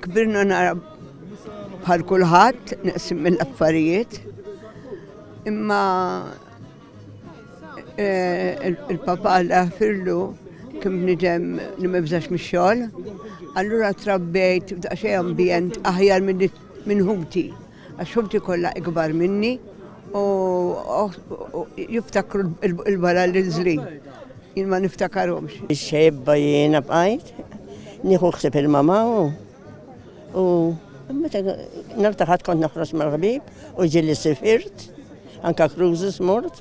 kbirna nara bħal kulħadd naqsim mill-affarijiet. Imma il-papa Alla jagħfirlu kien bniedem li ma jibżax mix-xogħol, allura trabbejt f'daqsxejn ambjent aħjar minn ħuti, għax ħuti kollha ikbar minni u jiftakru l-bara l-inżlin. Jien ma niftakarhomx. Ix-xebba jiena bqajt, nieħu ħsieb il-mama u meta nartaħat kont noħroġ mal-ħbieb u ġieli sifirt, anke cruises mort.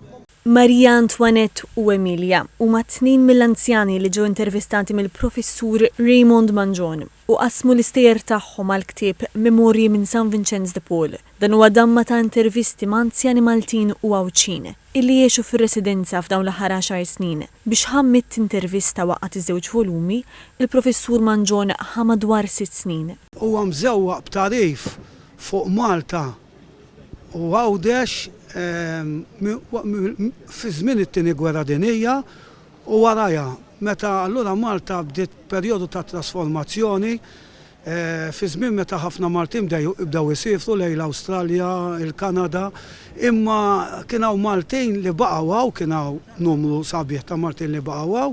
Marija Antoinette u Emilia huma tnejn mill-anzjani li ġew intervistati mill-professur Raymond Mangione u qasmu l-istejjer tagħhom għall-ktieb Memorji minn San Vincenz de Paul. Dan huwa damma ta' intervisti ma' anzjani Maltin u Għawċin illi jgħixu fir-residenza f'dawn l-aħħar 10 snin. Biex ħammit intervista waqgħet iż-żewġ volumi, il-professur Mangione ħa madwar 6 snin. Huwa mżewwaq b'tarif fuq Malta u għawdex fi żmien it-tieni gwerra dinjija u warajha meta allura Malta bdiet perjodu ta' trasformazzjoni fi żmien meta ħafna Maltin bdew isifru lejn l-Awstralja, il-Kanada, imma kien hawn Maltin li baqgħu kien hawn numru sabiħ ta' Maltin li baqgħu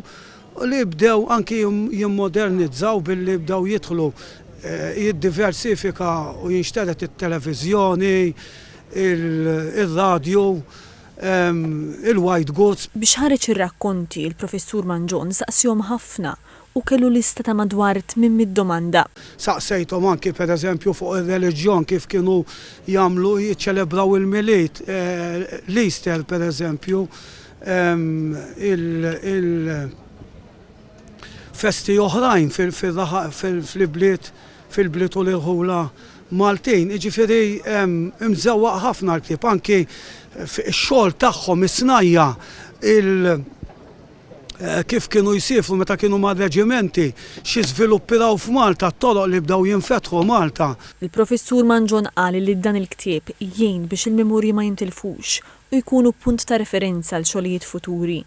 u li bdew anki jimmodernizzaw billi bdew jidħlu jiddiversifika u jinxteret it-televiżjoni, il-radju, il-white goods. Biex ħareġ ir-rakkonti, il-professur Mangione saqsihom ħafna u kellu lista ta' madwar 800 domanda. Saqsejthom anki pereżempju fuq ir-reliġjon kif kienu jagħmlu jiċċelebraw il-miliet, l-Easter pereżempju, il-festi oħrajn fil-bliet u l-irħula Maltin, jiġifieri imżewwaq ħafna l-ktieb anki x-xogħol tagħhom is-snajja kif kienu jsifru meta kienu mar-reġimenti xi żviluppiraw f'Malta t-toroq li bdew jinfetħu Malta. Il-professur Mangione qal li dan il-ktieb jgħin biex il-memorji ma jintilfux u jkunu punt ta' referenza għal xogħlijiet futuri.